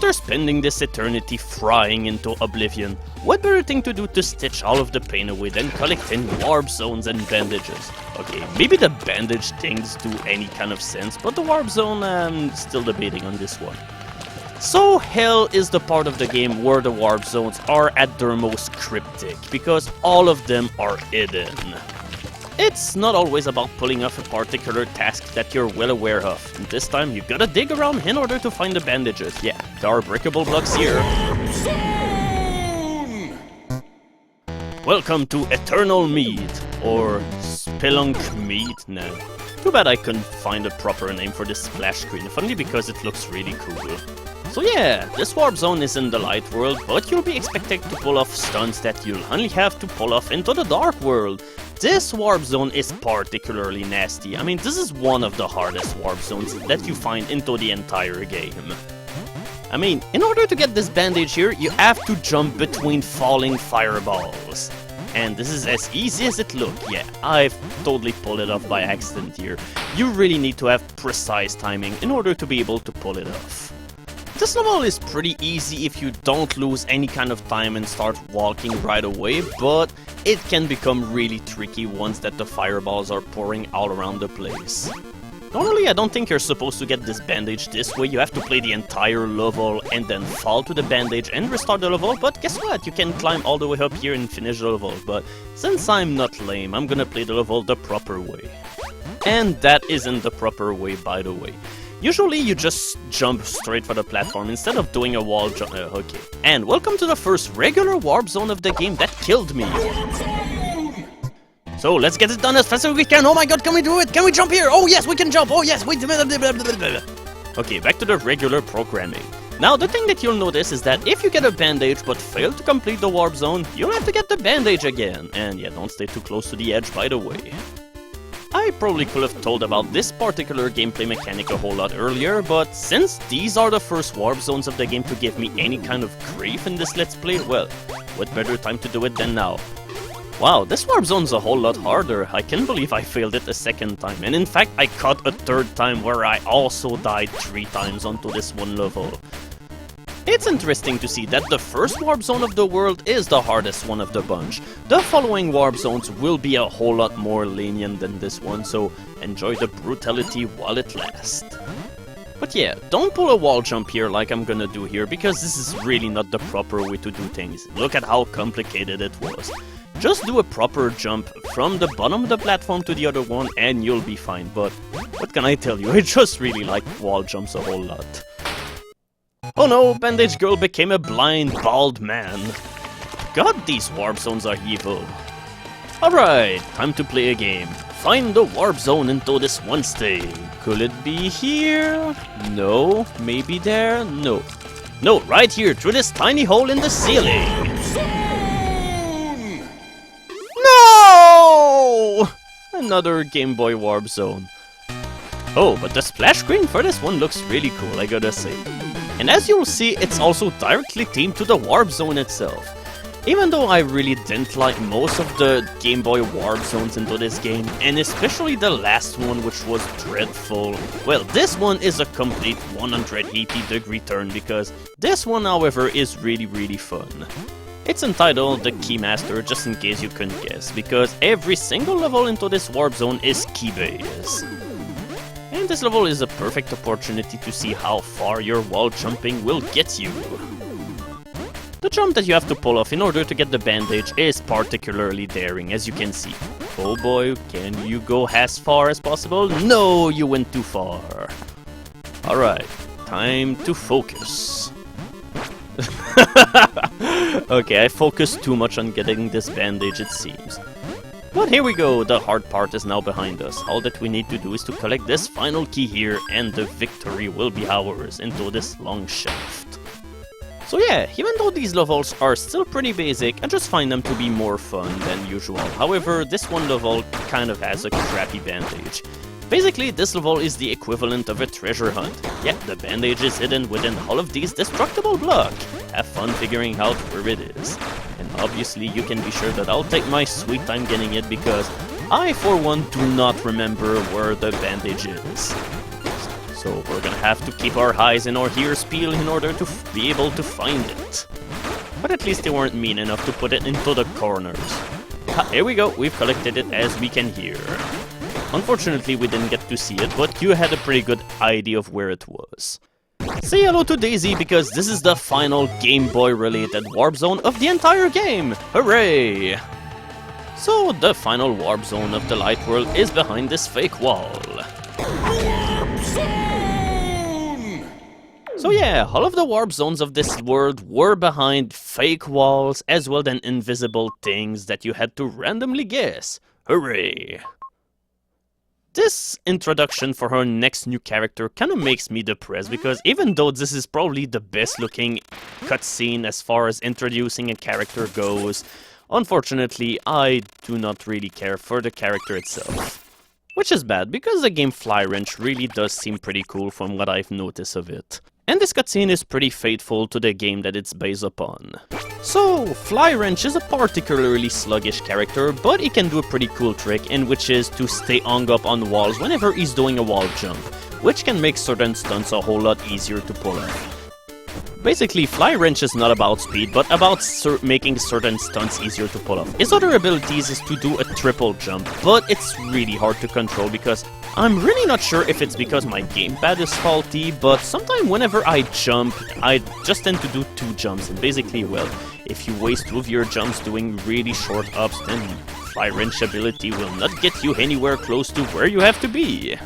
After spending this eternity frying into oblivion, what better thing to do to stitch all of the pain away than collecting warp zones and bandages? Okay, maybe the bandage things do any kind of sense, but the warp zone, I'm still debating on this one. So hell is the part of the game where the warp zones are at their most cryptic, because all of them are hidden. It's not always about pulling off a particular task that you're well aware of, and this time you gotta dig around in order to find the bandages. Yeah, there are breakable blocks here. Welcome to Eternal Meat, or Spelunk Meat. No. Too bad I couldn't find a proper name for this splash screen, if only because it looks really cool. So yeah, this warp zone is in the light world, but you'll be expected to pull off stunts that you'll only have to pull off into the dark world. This warp zone is particularly nasty. I mean, this is one of the hardest warp zones that you find into the entire game. I mean, in order to get this bandage here, you have to jump between falling fireballs. And this is as easy as it looks. Yeah, I've totally pulled it off by accident here. You really need to have precise timing in order to be able to pull it off. This level is pretty easy if you don't lose any kind of time and start walking right away, but it can become really tricky once that the fireballs are pouring all around the place. Normally, I don't think you're supposed to get this bandage this way. You have to play the entire level and then fall to the bandage and restart the level, but guess what? You can climb all the way up here and finish the level, but since I'm not lame, I'm gonna play the level the proper way. And that isn't the proper way, by the way. Usually you just jump straight for the platform instead of doing a wall jump. Okay. And welcome to the first regular warp zone of the game that killed me. So let's get it done as fast as we can. Oh my god, can we do it? Can we jump here? Oh yes, we can jump. Oh yes, wait. Okay, back to the regular programming. Now the thing that you'll notice is that if you get a bandage but fail to complete the warp zone, you'll have to get the bandage again. And yeah, don't stay too close to the edge, by the way. I probably could have told about this particular gameplay mechanic a whole lot earlier, but since these are the first warp zones of the game to give me any kind of grief in this let's play, well, what better time to do it than now? Wow, this warp zone's a whole lot harder. I can't believe I failed it a second time, and in fact I caught a third time where I also died 3 times onto this one level. It's interesting to see that the first warp zone of the world is the hardest one of the bunch. The following warp zones will be a whole lot more lenient than this one, so enjoy the brutality while it lasts. But yeah, don't pull a wall jump here like I'm gonna do here, because this is really not the proper way to do things. Look at how complicated it was. Just do a proper jump from the bottom of the platform to the other one and you'll be fine, but what can I tell you, I just really like wall jumps a whole lot. Oh no, Bandage Girl became a blind, bald man. God, these warp zones are evil. Alright, time to play a game. Find the warp zone into this one stage. Could it be here? No. Maybe there? No. No, right here, through this tiny hole in the ceiling. Zone! No! Another Game Boy warp zone. Oh, but the splash screen for this one looks really cool, I gotta say. And as you'll see, it's also directly themed to the warp zone itself. Even though I really didn't like most of the Game Boy warp zones into this game, and especially the last one which was dreadful, well, this one is a complete 180-degree turn because this one, however, is really fun. It's entitled The Keymaster, just in case you couldn't guess, because every single level into this warp zone is key-based. And this level is a perfect opportunity to see how far your wall jumping will get you. The jump that you have to pull off in order to get the bandage is particularly daring, as you can see. Oh boy, can you go as far as possible? No, you went too far. Alright, time to focus. Okay, I focused too much on getting this bandage, it seems. But here we go, the hard part is now behind us. All that we need to do is to collect this final key here, and the victory will be ours into this long shaft. So yeah, even though these levels are still pretty basic, I just find them to be more fun than usual. However, this one level kind of has a crappy bandage. Basically, this level is the equivalent of a treasure hunt. Yeah, the bandage is hidden within all of these destructible blocks. Have fun figuring out where it is. And obviously, you can be sure that I'll take my sweet time getting it because I, for one, do not remember where the bandage is. So we're gonna have to keep our eyes and our ears peeled in order to be able to find it. But at least they weren't mean enough to put it into the corners. Ha, here we go, we've collected it as we can hear. Unfortunately, we didn't get to see it, but you had a pretty good idea of where it was. Say hello to Daisy, because this is the final Game Boy related warp zone of the entire game! Hooray! So, the final warp zone of the light world is behind this fake wall. Warp zone! So yeah, all of the warp zones of this world were behind fake walls, as well as invisible things that you had to randomly guess. Hooray! This introduction for her next new character kind of makes me depressed, because even though this is probably the best looking cutscene as far as introducing a character goes, unfortunately I do not really care for the character itself. Which is bad, because the game FLYWRENCH really does seem pretty cool from what I've noticed of it. And this cutscene is pretty faithful to the game that it's based upon. So, FLYWRENCH is a particularly sluggish character, but he can do a pretty cool trick, in which is to stay hung up on walls whenever he's doing a wall jump, which can make certain stunts a whole lot easier to pull off. Basically, FLYWRENCH is not about speed, but about making certain stunts easier to pull off. His other abilities is to do a triple jump, but it's really hard to control because I'm really not sure if it's because my gamepad is faulty, but sometimes whenever I jump, I just tend to do 2 jumps, and basically, well, if you waste 2 of your jumps doing really short ups, then FLYWRENCH ability will not get you anywhere close to where you have to be.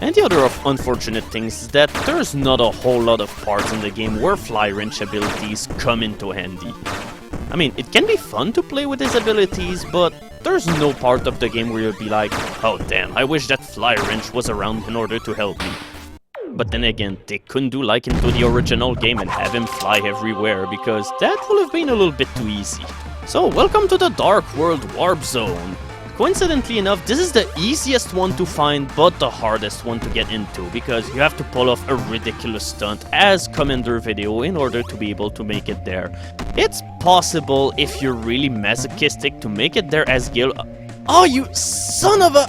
And the other unfortunate thing is that there's not a whole lot of parts in the game where FLYWRENCH abilities come into handy. I mean, it can be fun to play with his abilities, but there's no part of the game where you'll be like, oh damn, I wish that FLYWRENCH was around in order to help me. But then again, they couldn't do like into the original game and have him fly everywhere, because that would have been a little bit too easy. So, welcome to the Dark World Warp Zone. Coincidentally enough, this is the easiest one to find, but the hardest one to get into, because you have to pull off a ridiculous stunt as Commander Video in order to be able to make it there. It's possible, if you're really masochistic, to make it there as Gil. Oh, you son of a...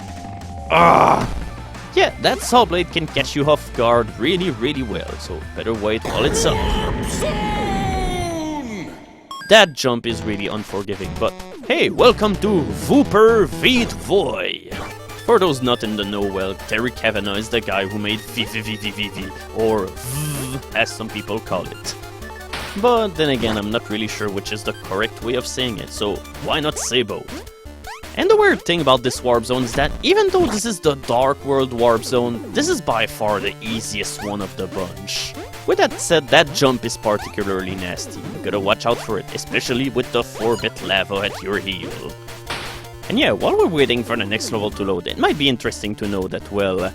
Yeah, that saw blade can catch you off guard really, really well, so better wait while it's up. That jump is really unforgiving, but hey, welcome to Wooper Veet Voy! For those not in the know, well, Terry Kavanagh is the guy who made VVVVVV, or V, as some people call it. But then again, I'm not really sure which is the correct way of saying it, so why not say both? And the weird thing about this warp zone is that even though this is the Dark World Warp Zone, this is by far the easiest one of the bunch. With that said, that jump is particularly nasty. You gotta watch out for it, especially with the 4-bit lava at your heel. And yeah, while we're waiting for the next level to load, it might be interesting to know that, well,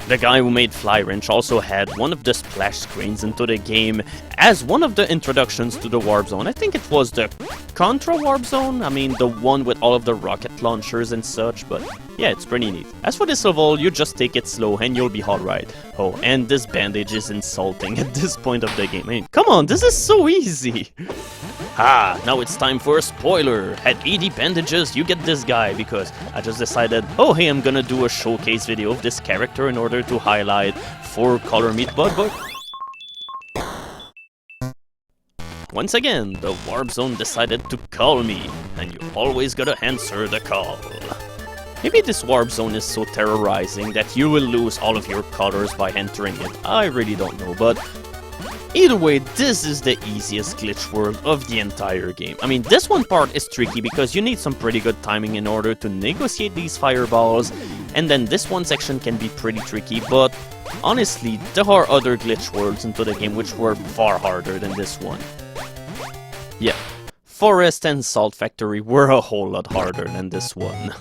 the guy who made FLYWRENCH also had one of the splash screens into the game as one of the introductions to the warp zone. I think it was the Contra warp zone, I mean the one with all of the rocket launchers and such, but yeah, it's pretty neat. As for this level, you just take it slow and you'll be alright. Oh, and this bandage is insulting at this point of the game. I mean, come on, this is so easy! Ah, now it's time for a spoiler. At 80 bandages, you get this guy, because I just decided, oh hey, I'm gonna do a showcase video of this character in order to highlight 4 color meat bug. Once again, the warp zone decided to call me, and you always gotta answer the call. Maybe this warp zone is so terrorizing that you will lose all of your colors by entering it. I really don't know, but either way, this is the easiest glitch world of the entire game. I mean, this one part is tricky because you need some pretty good timing in order to negotiate these fireballs, and then this one section can be pretty tricky, but honestly, there are other glitch worlds into the game which were far harder than this one. Yeah, Forest and Salt Factory were a whole lot harder than this one.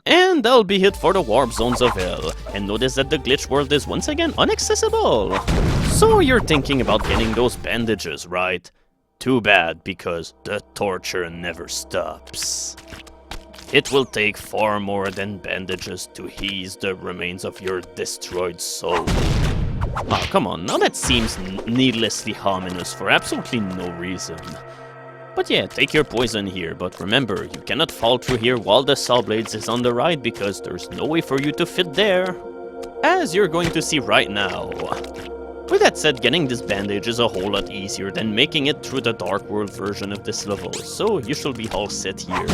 And that'll be it for the warp zones of hell. And notice that the glitch world is once again inaccessible. So you're thinking about getting those bandages, right? Too bad, because the torture never stops. It will take far more than bandages to ease the remains of your destroyed soul. Oh, come on, now that seems needlessly ominous for absolutely no reason. But yeah, take your poison here, but remember, you cannot fall through here while the saw blades is on the right, because there's no way for you to fit there. as you're going to see right now. With that said, getting this bandage is a whole lot easier than making it through the Dark World version of this level, so you should be all set here.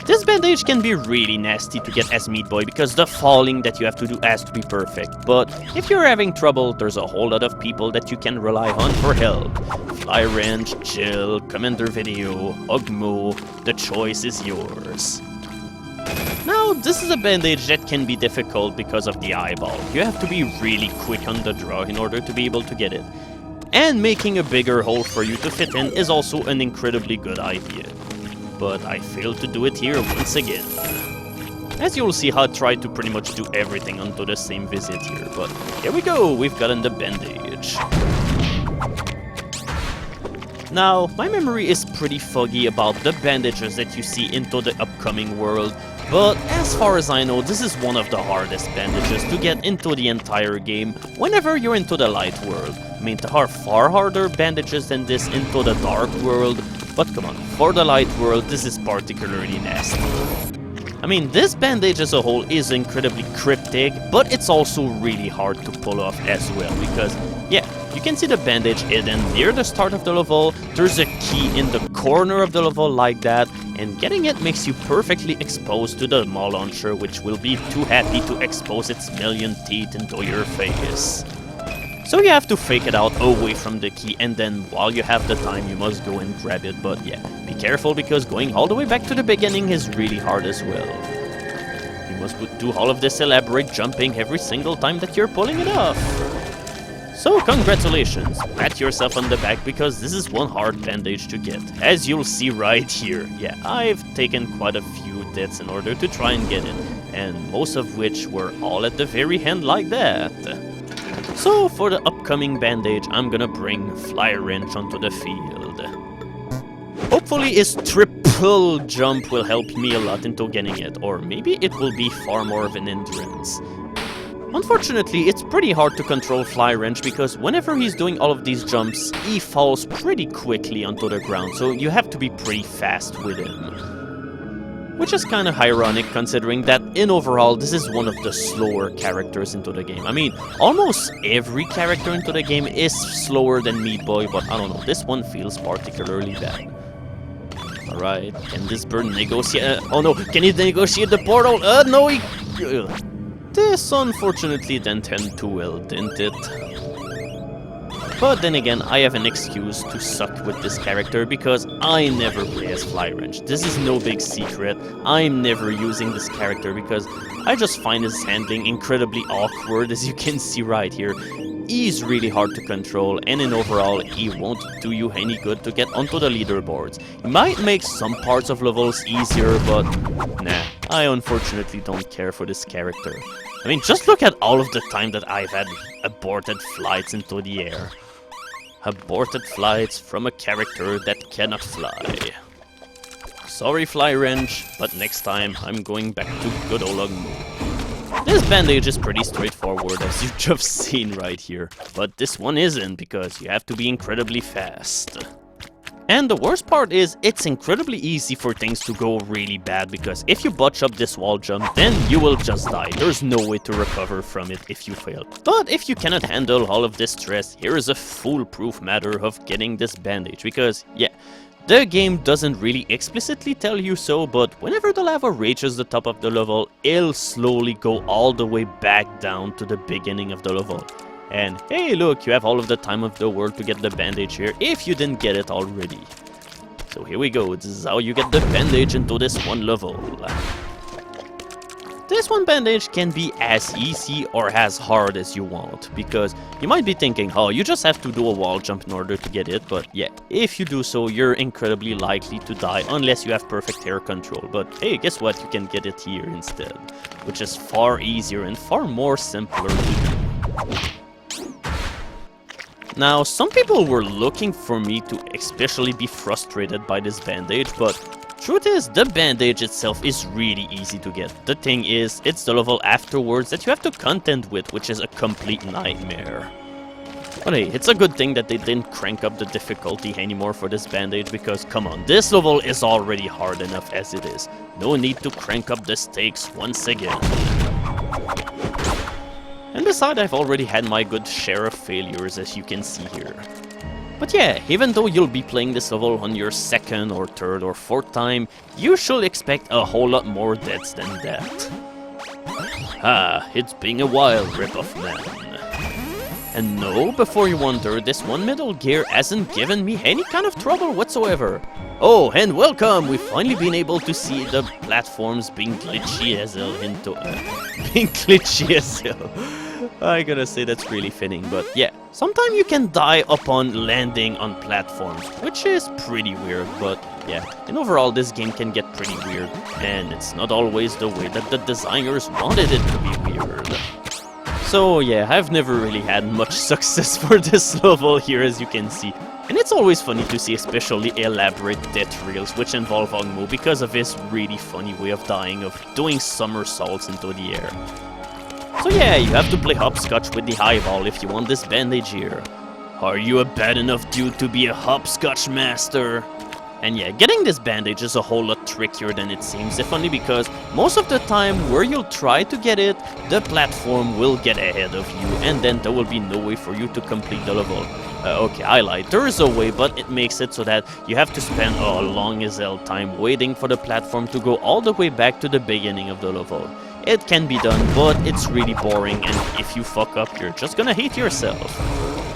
This bandage can be really nasty to get as Meat Boy because the falling that you have to do has to be perfect, but if you're having trouble, there's a whole lot of people that you can rely on for help. FLYWRENCH, Jill, Commander Video, Ogmo, the choice is yours. Now, this is a bandage that can be difficult because of the eyeball. You have to be really quick on the draw in order to be able to get it. And making a bigger hole for you to fit in is also an incredibly good idea. But I failed to do it here once again. As you'll see, I tried to pretty much do everything onto the same visit here, but here we go, we've gotten the bandage. Now, my memory is pretty foggy about the bandages that you see into the upcoming world, but as far as I know, this is one of the hardest bandages to get into the entire game whenever you're into the light world. I mean, there are far harder bandages than this into the dark world, but come on, for the light world, this is particularly nasty. I mean, this bandage as a whole is incredibly cryptic, but it's also really hard to pull off as well, because, yeah, you can see the bandage hidden near the start of the level, there's a key in the corner of the level like that, and getting it makes you perfectly exposed to the maw launcher, which will be too happy to expose its million teeth into your face. So you have to fake it out away from the key, and then while you have the time you must go and grab it, but yeah, be careful because going all the way back to the beginning is really hard as well. You must do all of this elaborate jumping every single time that you're pulling it off. So congratulations, pat yourself on the back because this is one hard bandage to get, as you'll see right here. Yeah, I've taken quite a few deaths in order to try and get it, and most of which were all at the very end like that. So for the upcoming bandage, I'm gonna bring FLYWRENCH onto the field. Hopefully his triple jump will help me a lot into getting it, or maybe it will be far more of an hindrance. Unfortunately, it's pretty hard to control FLYWRENCH because whenever he's doing all of these jumps, he falls pretty quickly onto the ground, so you have to be pretty fast with him. Which is kind of ironic considering that in overall this is one of the slower characters into the game. I mean, almost every character into the game is slower than Meat Boy, but I don't know, this one feels particularly bad. Alright, can this bird negotiate? Oh no, can he negotiate the portal? No, he... This unfortunately didn't end too well, didn't it? But then again, I have an excuse to suck with this character because I never play as FLYWRENCH. This is no big secret. I'm never using this character because I just find his handling incredibly awkward, as you can see right here. He's really hard to control, and in overall, he won't do you any good to get onto the leaderboards. He might make some parts of levels easier, but nah, I unfortunately don't care for this character. I mean, just look at all of the time that I've had aborted flights into the air. Aborted flights from a character that cannot fly. Sorry FLYWRENCH, but next time I'm going back to good old Ogmo. This bandage is pretty straightforward as you've just seen right here, but this one isn't because you have to be incredibly fast. And the worst part is, it's incredibly easy for things to go really bad because if you botch up this wall jump, then you will just die. There's no way to recover from it if you fail. But if you cannot handle all of this stress, here is a foolproof matter of getting this bandage because, yeah, the game doesn't really explicitly tell you so, but whenever the lava reaches the top of the level, it'll slowly go all the way back down to the beginning of the level. And hey look, you have all of the time of the world to get the bandage here if you didn't get it already. So here we go, this is how you get the bandage into this one level. This one bandage can be as easy or as hard as you want, because you might be thinking, oh, you just have to do a wall jump in order to get it, but yeah, if you do so, you're incredibly likely to die unless you have perfect air control. But hey, guess what, you can get it here instead, which is far easier and far more simpler to do. Now, some people were looking for me to especially be frustrated by this bandage, but truth is, the bandage itself is really easy to get. The thing is, it's the level afterwards that you have to contend with, which is a complete nightmare. But hey, it's a good thing that they didn't crank up the difficulty anymore for this bandage, because come on, this level is already hard enough as it is. No need to crank up the stakes once again. And besides, I've already had my good share of failures, as you can see here. But yeah, even though you'll be playing this level on your second or third or fourth time, you should expect a whole lot more deaths than that. Ah, it's been a while, rip-off man. And no, before you wonder, this one Metal Gear hasn't given me any kind of trouble whatsoever. Oh, and welcome! We've finally been able to see the platforms being glitchy as hell into... being glitchy as hell. I gotta say that's really fitting, but yeah. Sometimes you can die upon landing on platforms, which is pretty weird, but yeah. And overall, this game can get pretty weird, and it's not always the way that the designers wanted it to be weird. So yeah, I've never really had much success for this level here, as you can see. And it's always funny to see especially elaborate death reels which involve Ongmo because of his really funny way of dying, of doing somersaults into the air. So yeah, you have to play hopscotch with the highball if you want this bandage here. Are you a bad enough dude to be a hopscotch master? And yeah, getting this bandage is a whole lot trickier than it seems, if only because most of the time where you'll try to get it, the platform will get ahead of you, and then there will be no way for you to complete the level. Okay, I lied. There is a way, but it makes it so that you have to spend a long as hell time waiting for the platform to go all the way back to the beginning of the level. It can be done, but it's really boring, and if you fuck up, you're just gonna hate yourself.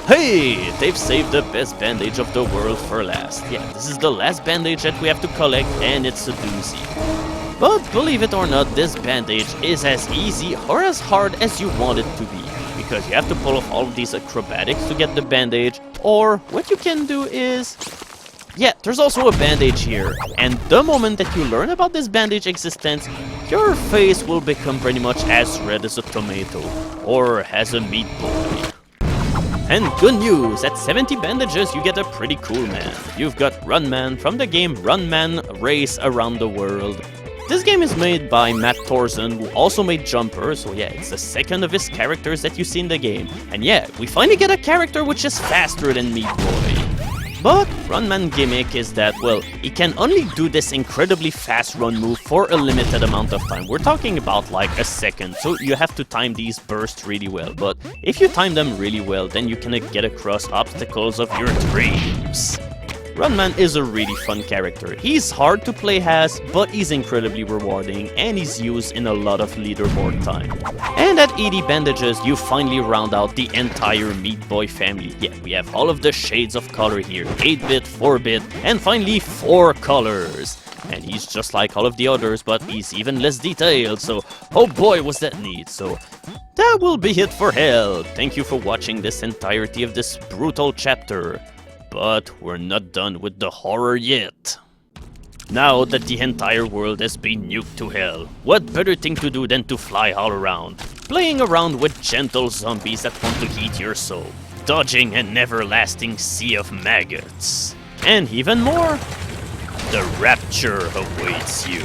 Hey! They've saved the best bandage of the world for last. Yeah, this is the last bandage that we have to collect, and it's a doozy. But believe it or not, this bandage is as easy or as hard as you want it to be, because you have to pull off all of these acrobatics to get the bandage, or what you can do is... yeah, there's also a bandage here, and the moment that you learn about this bandage existence, your face will become pretty much as red as a tomato, or as a meat boy. And good news, at 70 bandages you get a pretty cool man. You've got Run Man from the game Run Man Race Around the World. This game is made by Matt Thorson, who also made Jumper, so yeah, it's the second of his characters that you see in the game. And yeah, we finally get a character which is faster than Meat Boy. But Run Man gimmick is that, well, he can only do this incredibly fast run move for a limited amount of time. We're talking about like a second, so you have to time these bursts really well. But if you time them really well, then you can get across obstacles of your dreams. Run Man is a really fun character. He's hard to play as, but he's incredibly rewarding, and he's used in a lot of leaderboard time. And at 80 bandages, you finally round out the entire Meat Boy family. Yeah, we have all of the shades of color here, 8-bit, 4-bit, and finally 4 colors. And he's just like all of the others, but he's even less detailed, so oh boy was that neat. So that will be it for hell. Thank you for watching this entirety of this brutal chapter. But we're not done with the horror yet. Now that the entire world has been nuked to hell, what better thing to do than to fly all around, playing around with gentle zombies that want to eat your soul, dodging an everlasting sea of maggots. And even more, the rapture awaits you.